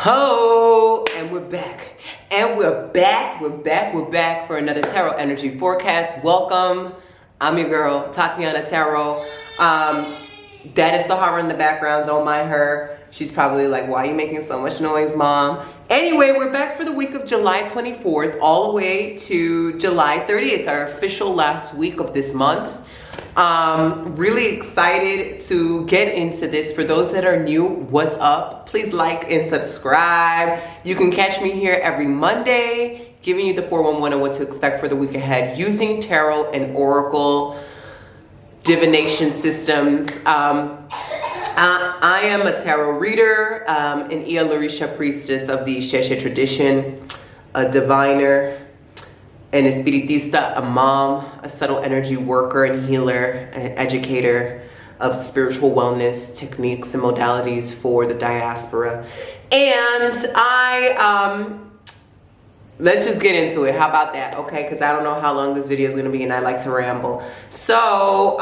Ho! And we're back. And we're back for another tarot energy forecast. Welcome. I'm your girl, Tatianna Tarot. That is Sahara in the background. Don't mind her. She's probably like, why are you making so much noise, Mom? Anyway, we're back for the week of July 24th all the way to July 30th, our official last week of this month. Really excited to get into this. For those that are new, what's up? Please like and subscribe. You can catch me here every Monday, giving you the 411 on what to expect for the week ahead using tarot and oracle divination systems. I am a tarot reader, an Iyalorisa Priestess of the Sheshe tradition, a diviner, an Espiritista, a mom, a subtle energy worker and healer, an educator of spiritual wellness techniques and modalities for the diaspora. And let's just get into it. How about that? Okay, because I don't know how long this video is going to be and I like to ramble. So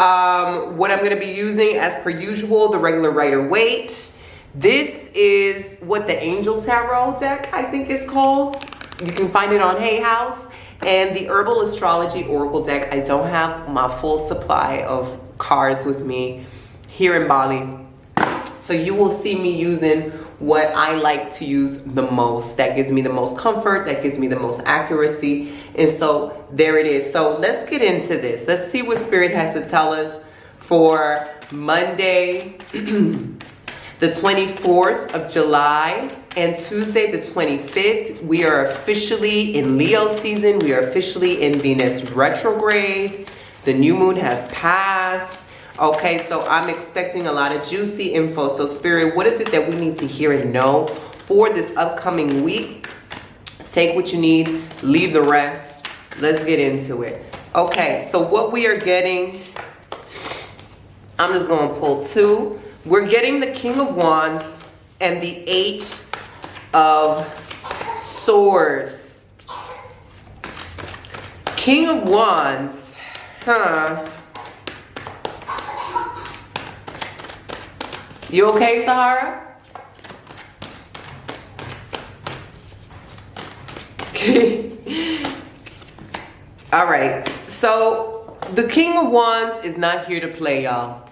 what I'm going to be using, as per usual, the regular Rider-Waite. This is what the Angel Tarot deck, I think is called. You can find it on Hay House. And the Herbal Astrology Oracle deck. I don't have my full supply of cards with me here in Bali. So you will see me using what I like to use the most. That gives me the most comfort. That gives me the most accuracy. And so there it is. So let's get into this. Let's see what Spirit has to tell us for Monday, the 24th of July. And Tuesday, the 25th, we are officially in Leo season. We are officially in Venus retrograde. The new moon has passed. Okay, so I'm expecting a lot of juicy info. So Spirit, what is it that we need to hear and know for this upcoming week? Take what you need, leave the rest. Let's get into it. Okay, so what we are getting, I'm just going to pull two. We're getting the King of Wands and the Eight of Swords. King of Wands, You okay, Sahara? All right, so the King of Wands is not here to play, y'all.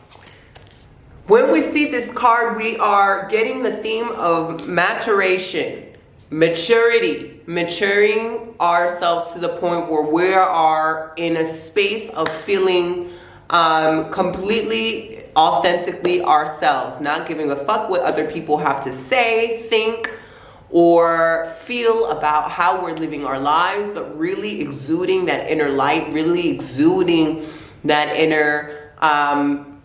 When we see this card, we are getting the theme of maturation, maturity, maturing ourselves to the point where we are in a space of feeling completely, authentically ourselves, not giving a fuck what other people have to say, think, or feel about how we're living our lives, but really exuding that inner light, really exuding that inner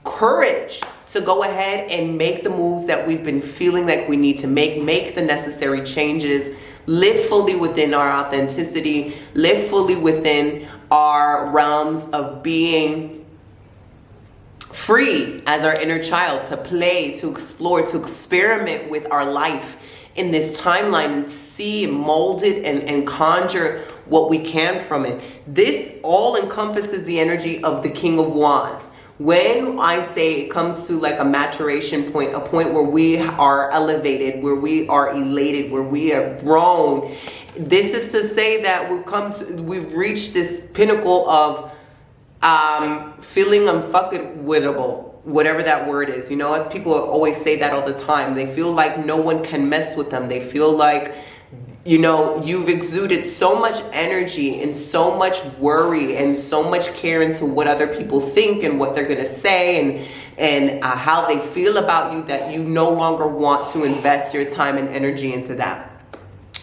courage to go ahead and make the moves that we've been feeling like we need to make the necessary changes, live fully within our authenticity, live fully within our realms of being free as our inner child, to play, to explore, to experiment with our life in this timeline and see and mold it and conjure what we can from it. This all encompasses the energy of the King of Wands. When I say it comes to like a maturation point, a point where we are elevated, where we are elated, where we have grown, this is to say that we've reached this pinnacle of feeling unfuckwittable, whatever that word is. You know, people always say that all the time. They feel like no one can mess with them. They feel like, you know, you've exuded so much energy and so much worry and so much care into what other people think and what they're going to say and how they feel about you, that you no longer want to invest your time and energy into that.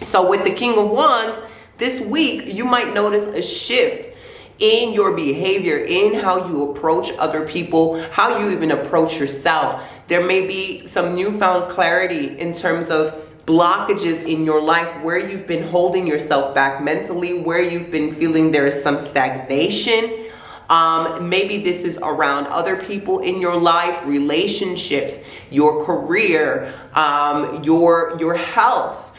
So with the King of Wands, this week, you might notice a shift in your behavior, in how you approach other people, how you even approach yourself. There may be some newfound clarity in terms of blockages in your life where you've been holding yourself back mentally, where you've been feeling there is some stagnation. Maybe this is around other people in your life, relationships, your career, your health,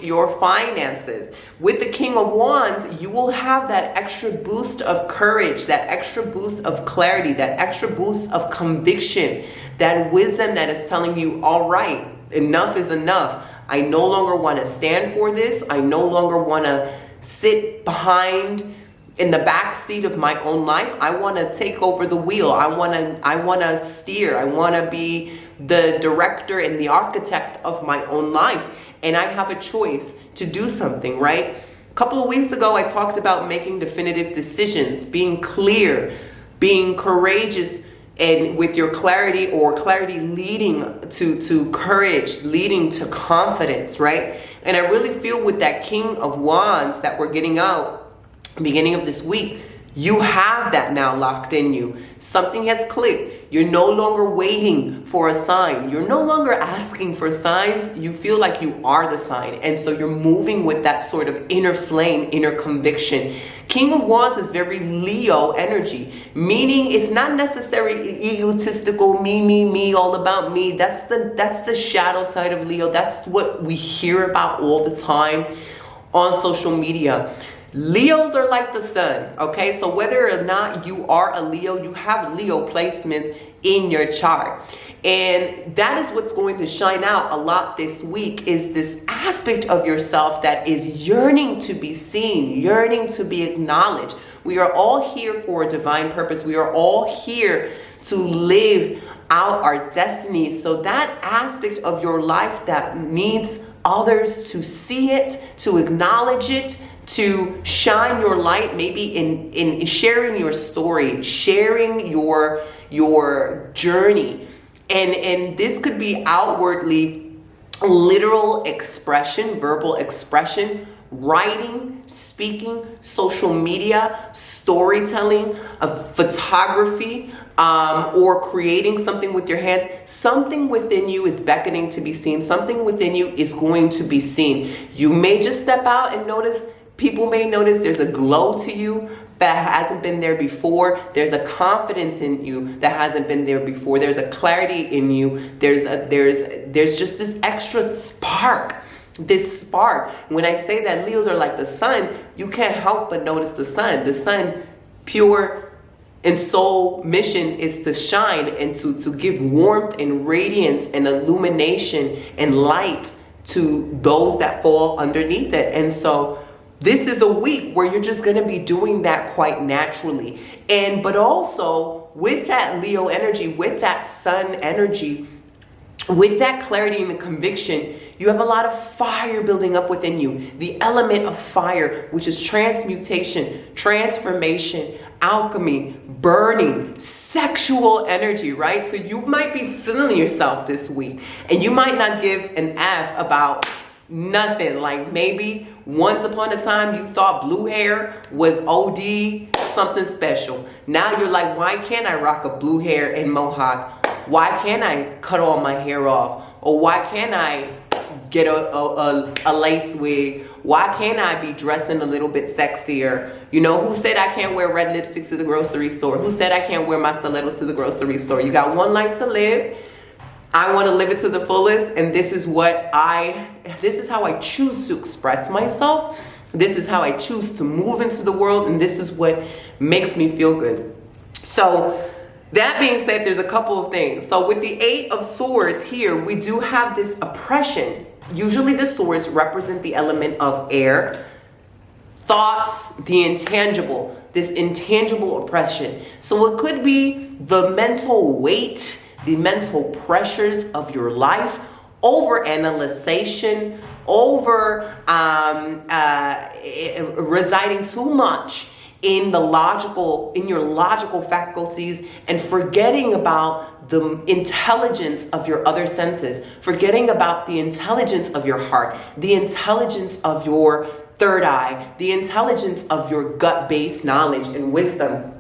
your finances. With the King of Wands, you will have that extra boost of courage, that extra boost of clarity, that extra boost of conviction, that wisdom that is telling you, all right, enough is enough. I no longer want to stand for this. I no longer want to sit behind in the back seat of my own life. I want to take over the wheel. I want to steer. I want to be the director and the architect of my own life. And I have a choice to do something, right? A couple of weeks ago, I talked about making definitive decisions, being clear, being courageous, and with your clarity, or clarity leading to courage, leading to confidence, right? And I really feel with that King of Wands that we're getting out beginning of this week, you have that now locked in you. Something has clicked. You're no longer waiting for a sign. You're no longer asking for signs. You feel like you are the sign. And so you're moving with that sort of inner flame, inner conviction. King of Wands is very Leo energy, meaning it's not necessarily egotistical, me, all about me. That's the shadow side of Leo. That's what we hear about all the time on social media. Leos are like the sun, okay? So whether or not you are a Leo, you have Leo placement in your chart. And that is what's going to shine out a lot this week, is this aspect of yourself that is yearning to be seen, yearning to be acknowledged. We are all here for a divine purpose. We are all here to live out our destiny. So that aspect of your life that needs others to see it, to acknowledge it, to shine your light, maybe in sharing your story, sharing your journey. And this could be outwardly literal expression, verbal expression, writing, speaking, social media, storytelling, photography, or creating something with your hands. Something within you is beckoning to be seen. Something within you is going to be seen. You may just step out and notice, people may notice there's a glow to you that hasn't been there before. There's a confidence in you that hasn't been there before. There's a clarity in you. There's just this extra spark. This spark. When I say that Leos are like the sun, you can't help but notice the sun. The sun, pure and soul mission, is to shine and to give warmth and radiance and illumination and light to those that fall underneath it. And so this is a week where you're just going to be doing that quite naturally. But also with that Leo energy, with that sun energy, with that clarity and the conviction, you have a lot of fire building up within you. The element of fire, which is transmutation, transformation, alchemy, burning, sexual energy, right? So you might be feeling yourself this week, and you might not give an F about nothing. Like maybe once upon a time you thought blue hair was OD, something special. Now you're like, why can't I rock a blue hair and mohawk? Why can't I cut all my hair off? Or why can't I get a lace wig? Why can't I be dressing a little bit sexier? You know, who said I can't wear red lipstick to the grocery store? Who said I can't wear my stilettos to the grocery store? You got one life to live. I want to live it to the fullest, and this is how I choose to express myself. This is how I choose to move into the world, and this is what makes me feel good. So that being said, there's a couple of things. So with the Eight of Swords here, we do have this oppression. Usually the swords represent the element of air, thoughts, the intangible, this intangible oppression. So it could be the mental weight, the mental pressures of your life, over analyzation, over residing too much in your logical faculties, and forgetting about the intelligence of your other senses, forgetting about the intelligence of your heart, the intelligence of your third eye, the intelligence of your gut-based knowledge and wisdom.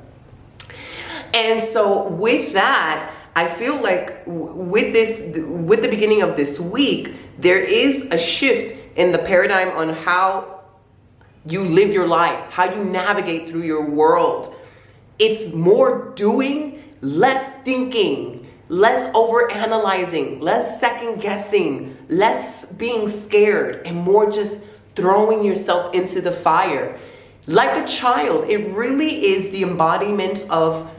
And so with that, I feel like with the beginning of this week, there is a shift in the paradigm on how you live your life, how you navigate through your world. It's more doing, less thinking, less overanalyzing, less second guessing, less being scared, and more just throwing yourself into the fire. Like a child, it really is the embodiment of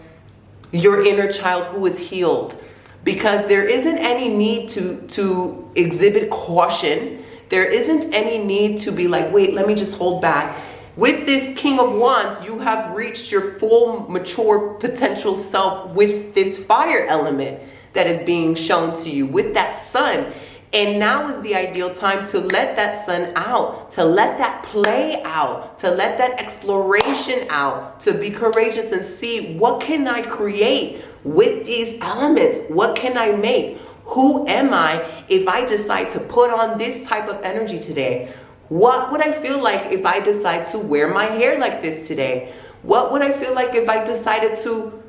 your inner child who is healed, because there isn't any need to exhibit caution. There isn't any need to be like, wait, let me just hold back. With this King of Wands, you have reached your full, mature, potential self with this fire element that is being shown to you, with that sun. And now is the ideal time to let that sun out, to let that play out, to let that exploration out, to be courageous and see, what can I create with these elements? What can I make? Who am I if I decide to put on this type of energy today? What would I feel like if I decide to wear my hair like this today? What would I feel like if I decided to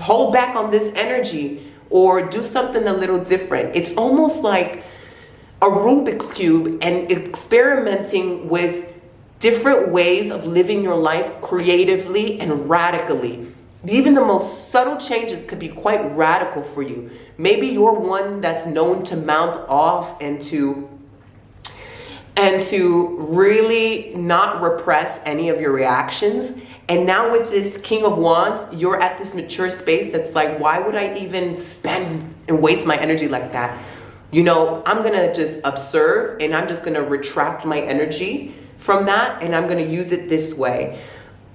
hold back on this energy or do something a little different? It's almost like a Rubik's Cube and experimenting with different ways of living your life creatively and radically. Even the most subtle changes could be quite radical for you. Maybe you're one that's known to mouth off and to really not repress any of your reactions. And now with this King of Wands, you're at this mature space that's like, why would I even spend and waste my energy like that? You know, I'm gonna just observe and I'm just gonna retract my energy from that, and I'm gonna use it this way.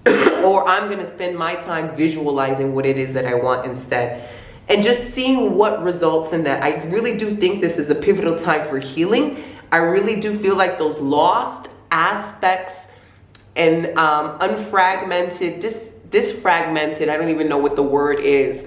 Or I'm gonna spend my time visualizing what it is that I want instead. And just seeing what results in that. I really do think this is a pivotal time for healing. I really do feel like those lost aspects and unfragmented, disfragmented, I don't even know what the word is,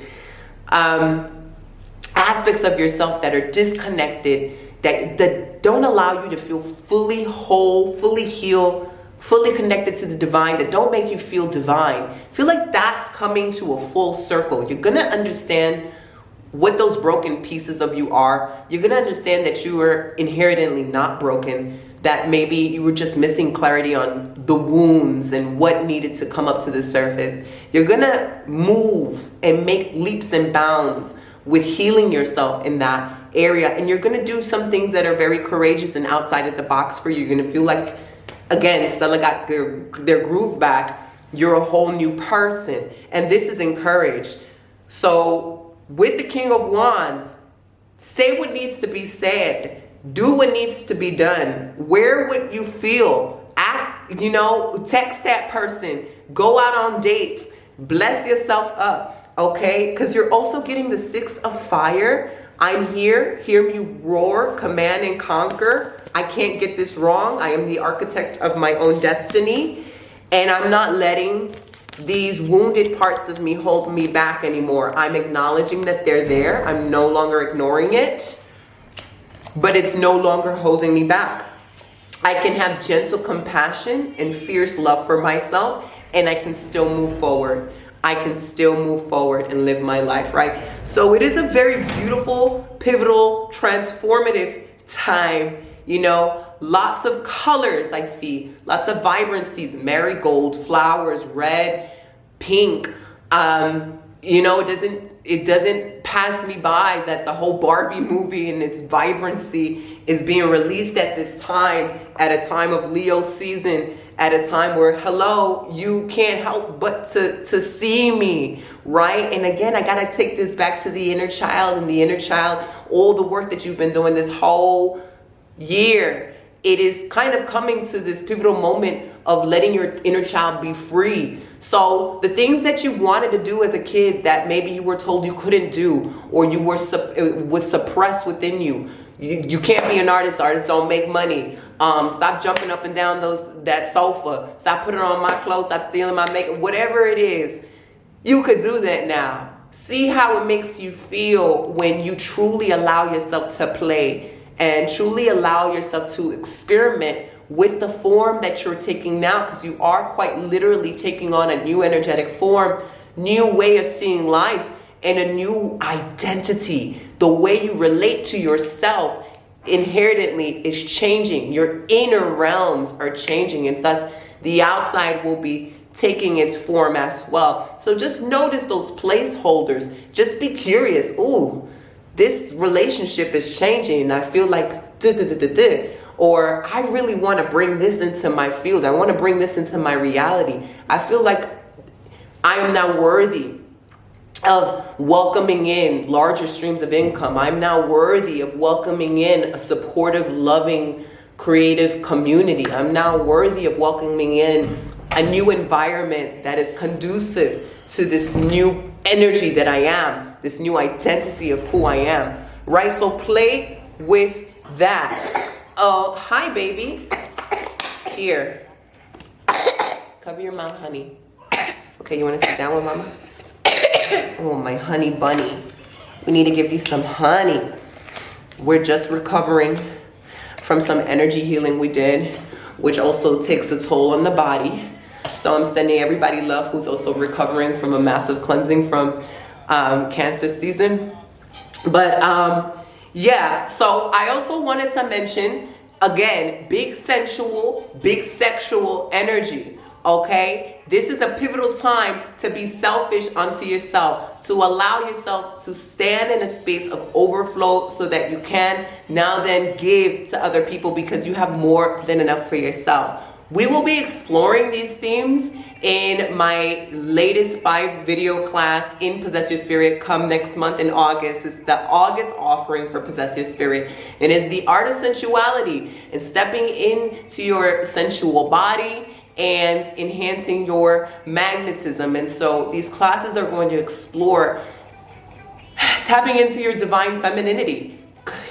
aspects of yourself that are disconnected, that don't allow you to feel fully whole, fully healed, fully connected to the divine, that don't make you feel divine. I feel like that's coming to a full circle. You're gonna understand what those broken pieces of you are. You're gonna understand that you are inherently not broken, that maybe you were just missing clarity on the wounds and what needed to come up to the surface. You're gonna move and make leaps and bounds with healing yourself in that area. And you're gonna do some things that are very courageous and outside of the box for you. You're gonna feel like, again, Stella got their groove back. You're a whole new person. And this is encouraged. So with the King of Wands, say what needs to be said. Do what needs to be done. Wear what you feel. Act, you know, text that person. Go out on dates. Bless yourself up, okay? Because you're also getting the 6 of fire. I'm here. Hear me roar, command and conquer. I can't get this wrong. I am the architect of my own destiny. And I'm not letting these wounded parts of me hold me back anymore. I'm acknowledging that they're there. I'm no longer ignoring it, but it's no longer holding me back. I can have gentle compassion and fierce love for myself, and I can still move forward. I can still move forward and live my life, right? So it is a very beautiful, pivotal, transformative time. You know, lots of colors I see, lots of vibrancies, marigold, flowers, red, pink. You know, it doesn't pass me by that the whole Barbie movie and its vibrancy is being released at this time, at a time of Leo season, at a time where, hello, you can't help but to see me, right? And again, I gotta take this back to the inner child, and the inner child, all the work that you've been doing this whole year, it is kind of coming to this pivotal moment of letting your inner child be free. So the things that you wanted to do as a kid that maybe you were told you couldn't do, or you were it was suppressed within you. You can't be an artist. Artists don't make money. Stop jumping up and down that sofa. Stop putting on my clothes. Stop stealing my makeup. Whatever it is, you could do that now. See how it makes you feel when you truly allow yourself to play and truly allow yourself to experiment with the form that you're taking now, because you are quite literally taking on a new energetic form, new way of seeing life, and a new identity. The way you relate to yourself inherently is changing. Your inner realms are changing, and thus the outside will be taking its form as well. So just notice those placeholders. Just be curious. Ooh, this relationship is changing, and I feel like or I really want to bring this into my field. I want to bring this into my reality. I feel like I am now worthy of welcoming in larger streams of income. I'm now worthy of welcoming in a supportive, loving, creative community. I'm now worthy of welcoming in a new environment that is conducive to this new energy that I am, this new identity of who I am, right? So play with that. Oh, hi, baby. Here. Cover your mouth, honey. Okay, you want to sit down with mama? Oh, my honey bunny. We need to give you some honey. We're just recovering from some energy healing we did, which also takes a toll on the body. So I'm sending everybody love who's also recovering from a massive cleansing from Cancer season. But yeah, so I also wanted to mention, again, big sensual, big sexual energy. Okay, this is a pivotal time to be selfish unto yourself, to allow yourself to stand in a space of overflow so that you can now then give to other people because you have more than enough for yourself. We will be exploring these themes in my latest 5-video class in Possess Your Spirit come next month in August. It's the August offering for Possess Your Spirit. It is the art of sensuality and stepping into your sensual body and enhancing your magnetism. And so these classes are going to explore tapping into your divine femininity,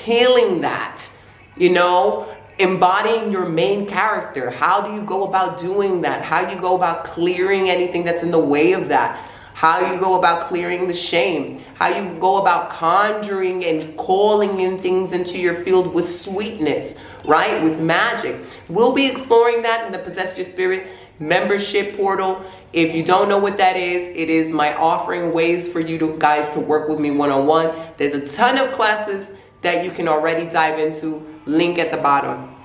healing that, you know, embodying your main character. How do you go about doing that? How do you go about clearing anything that's in the way of that? How you go about clearing the shame? How you go about conjuring and calling in things into your field with sweetness, right? With magic. We'll be exploring that in the Possess Your Spirit membership portal. If you don't know what that is, it is my offering ways for you guys to work with me one-on-one. There's a ton of classes that you can already dive into. Link at the bottom.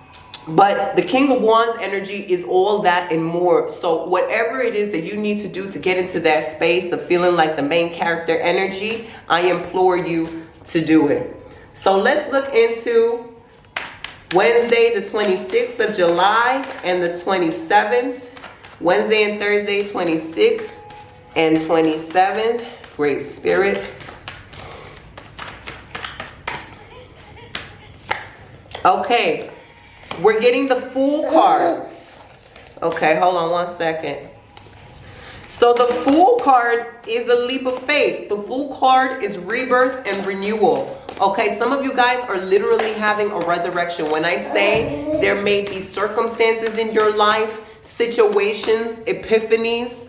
But the King of Wands energy is all that and more. So whatever it is that you need to do to get into that space of feeling like the main character energy, I implore you to do it. So let's look into Wednesday, the 26th of July and the 27th. Wednesday and Thursday, 26th and 27th. Great Spirit. Okay, we're getting the Fool card. Okay, hold on one second. So the Fool card is a leap of faith. The Fool card is rebirth and renewal. Okay, some of you guys are literally having a resurrection. When I say there may be circumstances in your life, situations, epiphanies,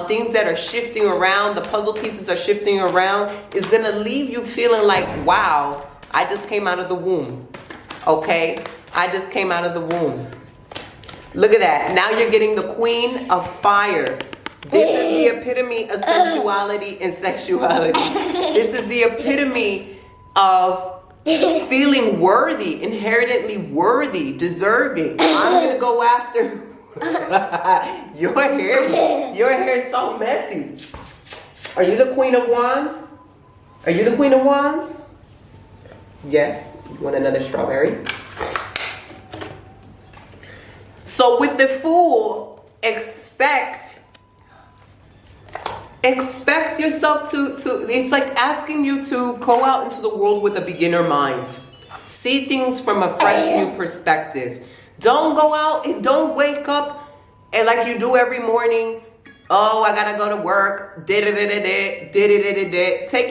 things that are shifting around, the puzzle pieces are shifting around, is going to leave you feeling like, wow, I just came out of the womb. Okay, I just came out of the womb. Look at that. Now you're getting the Queen of Fire. This is the epitome of sensuality and sexuality. This is the epitome of feeling worthy, inherently worthy, deserving. I'm going to go after your hair is so messy. Are you the Queen of Wands? Are you the Queen of Wands? Yes. You want another strawberry? So with the Fool, expect yourself to it's like asking you to go out into the world with a beginner mind. See things from a fresh new perspective. Don't go out and don't wake up and like you do every morning, oh, I gotta go to work. Take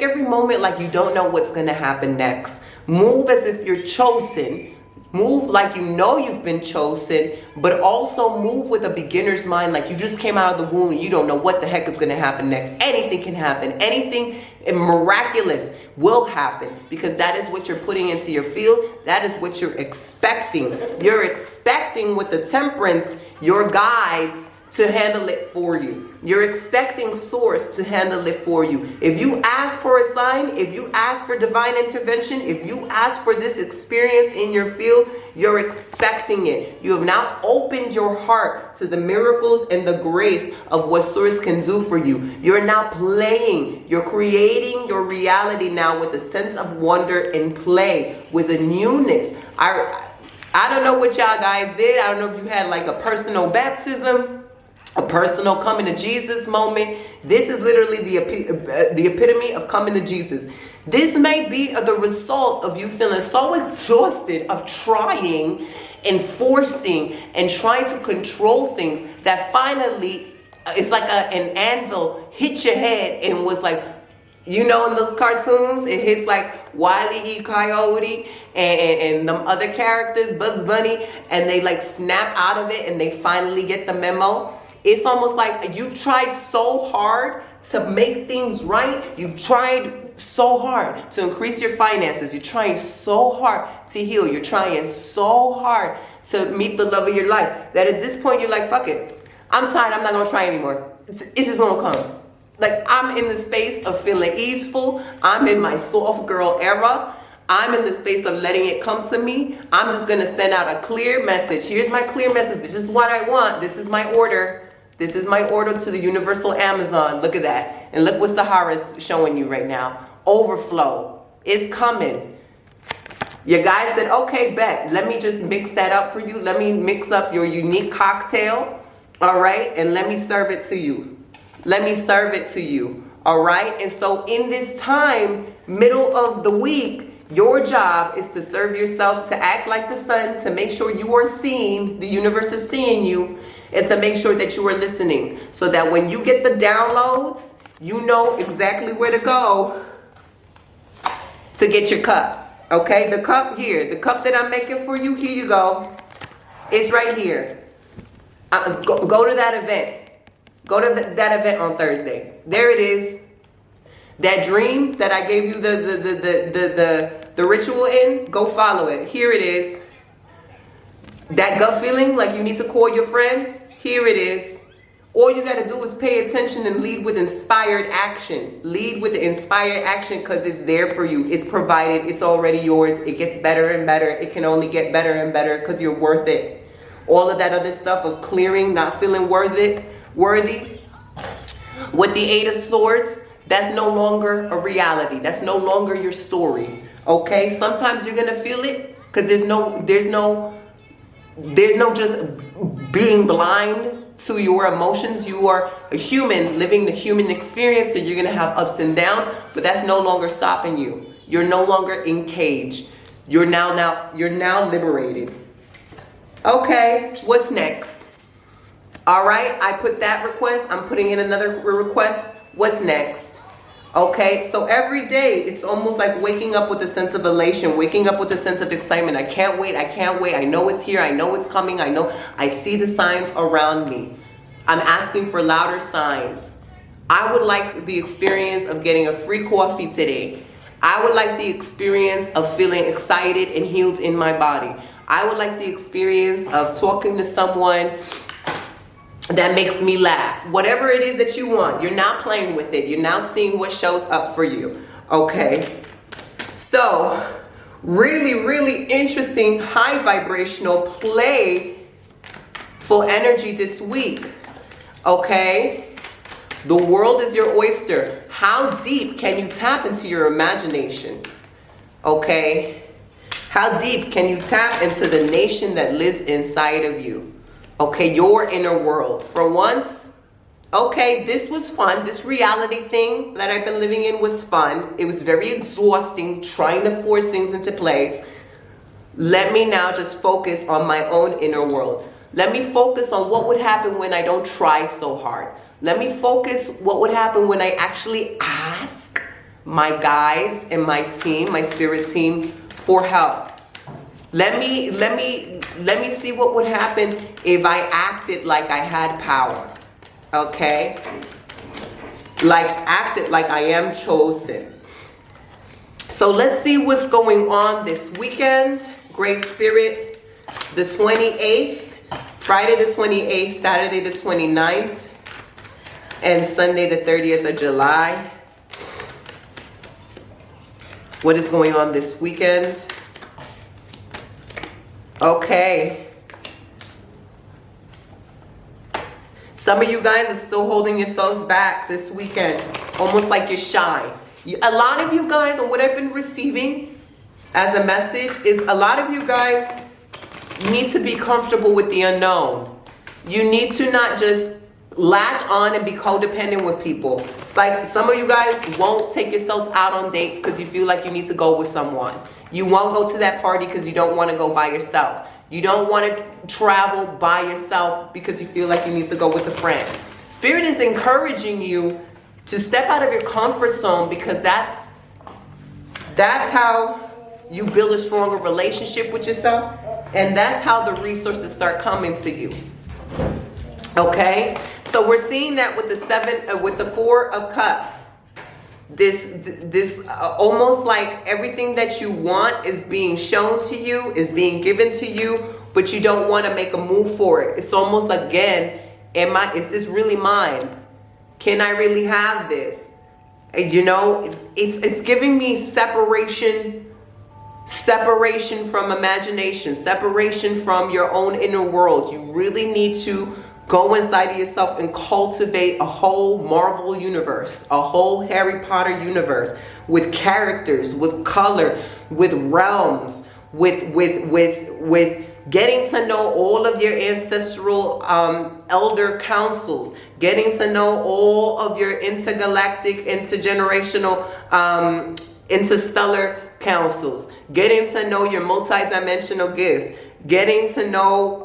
every moment like you don't know what's gonna happen next. Move as if you're chosen. Move like you know you've been chosen, but also move with a beginner's mind like you just came out of the womb and you don't know what the heck is going to happen next. Anything can happen. Anything miraculous will happen because that is what you're putting into your field. That is what you're expecting. You're expecting with the Temperance, your guides, to handle it for you. You're expecting Source to handle it for you. If you ask for a sign, if you ask for divine intervention, if you ask for this experience in your field, you're expecting it. You have now opened your heart to the miracles and the grace of what Source can do for you. You're now playing. You're creating your reality now with a sense of wonder and play, with a newness. I don't know what y'all guys did. I don't know if you had like a personal baptism, a personal coming to Jesus moment. This is literally the epitome of coming to Jesus. This may be the result of you feeling so exhausted of trying enforcing and trying to control things that finally, it's like an anvil hit your head and was like, you know, in those cartoons, it hits like Wile E. Coyote and them other characters, Bugs Bunny, and they like snap out of it and they finally get the memo. It's almost like you've tried so hard to make things right. You've tried so hard to increase your finances. You're trying so hard to heal. You're trying so hard to meet the love of your life that at this point you're like, fuck it. I'm tired. I'm not going to try anymore. It's just going to come. Like, I'm in the space of feeling easeful. I'm in my soft girl era. I'm in the space of letting it come to me. I'm just going to send out a clear message. Here's my clear message. This is what I want. This is my order. This is my order to the universal Amazon. Look at that. And look what Sahara's showing you right now. Overflow. It's coming. Your guy said, okay, bet. Let me just mix that up for you. Let me mix up your unique cocktail. All right. And let me serve it to you. Let me serve it to you. All right. And so in this time, middle of the week, your job is to serve yourself, to act like the sun, to make sure you are seen, the universe is seeing you, and to make sure that you are listening so that when you get the downloads, you know exactly where to go to get your cup. Okay, the cup here, the cup that I'm making for you, here you go. It's right here. Go to that event. Go to that event on Thursday. There it is. That dream that I gave you the ritual in, go follow it. Here it is. That gut feeling like you need to call your friend, here it is. All you got to do is pay attention and lead with inspired action. Lead with the inspired action because it's there for you. It's provided. It's already yours. It gets better and better. It can only get better and better because you're worth it. All of that other stuff of clearing, not feeling worthy. With the Eight of Swords, that's no longer a reality. That's no longer your story. Okay? Sometimes you're going to feel it because there's no just being blind to your emotions. You are a human living the human experience, so you're going to have ups and downs, but that's no longer stopping you. You're no longer in cage. You're now liberated. Okay, what's next? All right, I put that request. I'm putting in another request. What's next? Okay, so every day it's almost like waking up with a sense of elation, waking up with a sense of excitement. I can't wait. I can't wait. I know it's here. I know it's coming. I know. I see the signs around me. I'm asking for louder signs. I would like the experience of getting a free coffee today. I would like the experience of feeling excited and healed in my body. I would like the experience of talking to someone that makes me laugh. Whatever it is that you want, you're not playing with it. You're now seeing what shows up for you. Okay. So, really, really interesting, high vibrational, playful energy this week. Okay. The world is your oyster. How deep can you tap into your imagination? Okay. How deep can you tap into the nation that lives inside of you? Okay, your inner world. For once, okay, this was fun. This reality thing that I've been living in was fun. It was very exhausting trying to force things into place. Let me now just focus on my own inner world. Let me focus on what would happen when I don't try so hard. Let me focus what would happen when I actually ask my guides and my team, my spirit team, for help. Let me see what would happen if I acted like I had power. Okay? Acted like I am chosen. So let's see what's going on this weekend. Great Spirit, the 28th, Friday the 28th, Saturday the 29th, and Sunday the 30th of July. What is going on this weekend? Okay. Some of you guys are still holding yourselves back this weekend. Almost like you're shy. A lot of you guys, and what I've been receiving as a message is a lot of you guys need to be comfortable with the unknown. You need to not just latch on and be codependent with people. It's like some of you guys won't take yourselves out on dates because you feel like you need to go with someone. You won't go to that party because you don't want to go by yourself. You don't want to travel by yourself because you feel like you need to go with a friend. Spirit is encouraging you to step out of your comfort zone, because that's how you build a stronger relationship with yourself, and that's how the resources start coming to you. Okay, so we're seeing that with the Four of Cups. This almost like everything that you want is being shown to you, is being given to you, but you don't want to make a move for it. It's almost like, again, is this really mine? Can I really have this? You know, it's giving me separation from imagination, separation from your own inner world. You really need to go inside of yourself and cultivate a whole Marvel universe, a whole Harry Potter universe, with characters, with color, with realms, with getting to know all of your ancestral elder councils, getting to know all of your intergalactic, intergenerational, interstellar councils, getting to know your multidimensional gifts, getting to know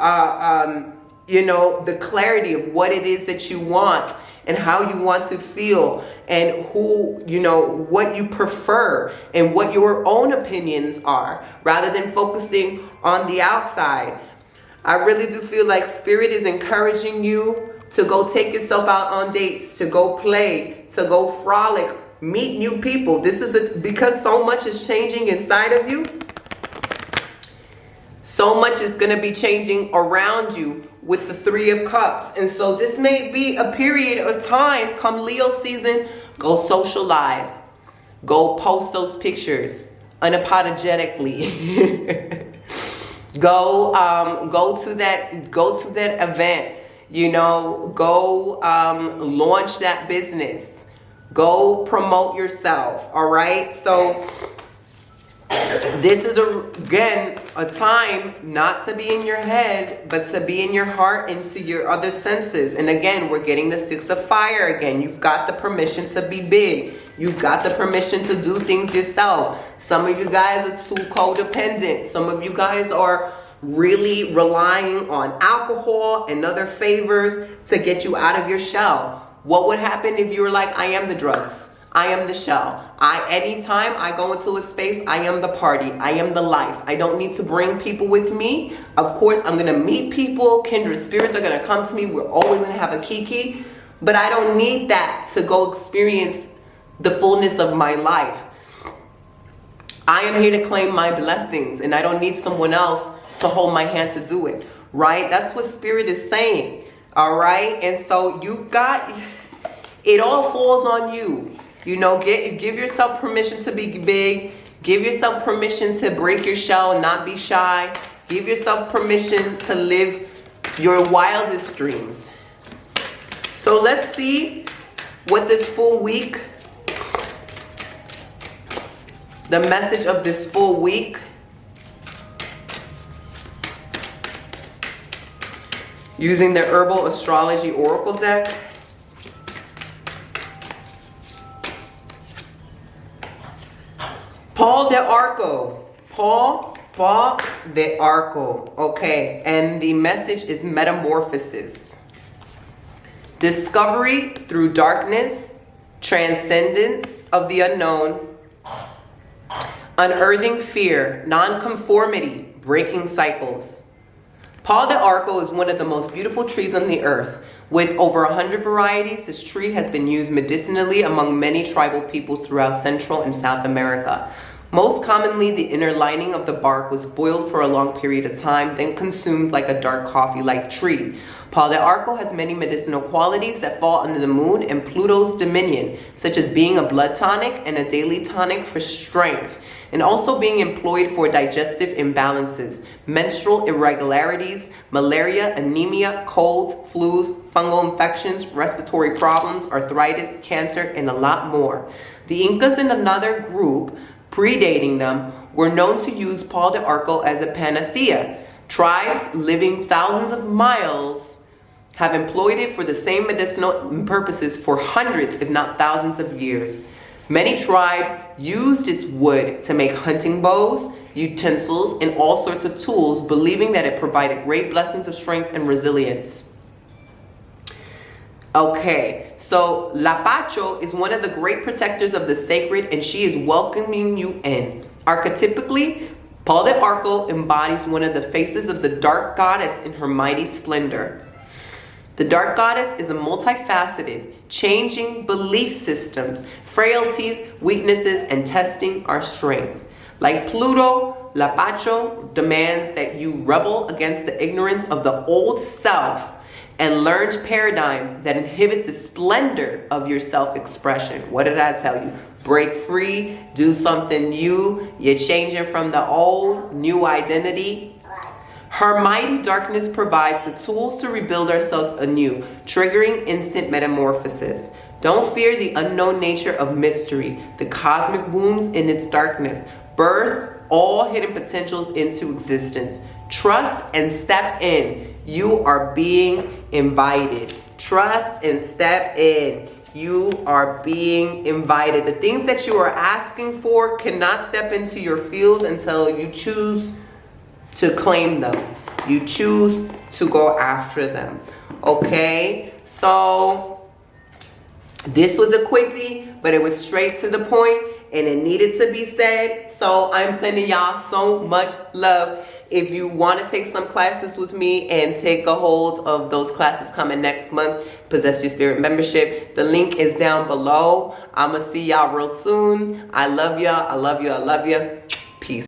you know, the clarity of what it is that you want and how you want to feel, and who, you know, what you prefer and what your own opinions are, rather than focusing on the outside. I really do feel like Spirit is encouraging you to go take yourself out on dates, to go play, to go frolic, meet new people. This is because so much is changing inside of you. So much is going to be changing around you with the Three of Cups. And so this may be a period of time, come Leo season, go socialize. Go post those pictures unapologetically. Go to that event. You know, go launch that business. Go promote yourself. All right. So this is again a time not to be in your head, but to be in your heart and to your other senses. And again, we're getting the Six of Fire again. You've got the permission to be big. You've got the permission to do things yourself. Some of you guys are too codependent. Some of you guys are really relying on alcohol and other favors to get you out of your shell. What would happen if you were like, I am the drugs, I am the shell. Anytime I go into a space, I am the party, I am the life. I don't need to bring people with me. Of course, I'm gonna meet people, kindred spirits are gonna come to me. We're always gonna have a kiki, but I don't need that to go experience the fullness of my life. I am here to claim my blessings, and I don't need someone else to hold my hand to do it, right? That's what Spirit is saying, all right? And so you got, it all falls on you. You know, give yourself permission to be big. Give yourself permission to break your shell, not be shy. Give yourself permission to live your wildest dreams. So let's see what this full week, the message of this full week, using the Herbal Astrology Oracle deck. Paul de Arco. Paul de Arco. Okay, and the message is metamorphosis. Discovery through darkness, transcendence of the unknown, unearthing fear, nonconformity, breaking cycles. Paul de Arco is one of the most beautiful trees on the earth. With over 100 varieties, this tree has been used medicinally among many tribal peoples throughout Central and South America. Most commonly, the inner lining of the bark was boiled for a long period of time, then consumed like a dark coffee-like tree. Paul de Arco has many medicinal qualities that fall under the moon and Pluto's dominion, such as being a blood tonic and a daily tonic for strength, and also being employed for digestive imbalances, menstrual irregularities, malaria, anemia, colds, flus, fungal infections, respiratory problems, arthritis, cancer, and a lot more. The Incas and another group predating them were known to use Paul de Arco as a panacea. Tribes living thousands of miles have employed it for the same medicinal purposes for hundreds, if not thousands of years. Many tribes used its wood to make hunting bows, utensils, and all sorts of tools, believing that it provided great blessings of strength and resilience. Okay, so Lapacho is one of the great protectors of the sacred, and she is welcoming you in. Archetypically, Paul de Arco embodies one of the faces of the dark goddess in her mighty splendor. The dark goddess is a multifaceted, changing belief systems, frailties, weaknesses, and testing our strength. Like Pluto, Lapacho demands that you rebel against the ignorance of the old self and learned paradigms that inhibit the splendor of your self-expression. What did I tell you? Break free, do something new. You're changing from the old, new identity. Her mighty darkness provides the tools to rebuild ourselves anew, triggering instant metamorphosis. Don't fear the unknown nature of mystery. The cosmic wombs in its darkness birth all hidden potentials into existence. Trust and step in. You are being invited. Trust and step in. You are being invited. The things that you are asking for cannot step into your field until you choose to claim them. You choose to go after them. Okay? So this was a quickie, but it was straight to the point and it needed to be said. So I'm sending y'all so much love. If you want to take some classes with me and take a hold of those classes coming next month, Possess Your Spirit membership, the link is down below. I'm going to see y'all real soon. I love y'all. I love you. I love you.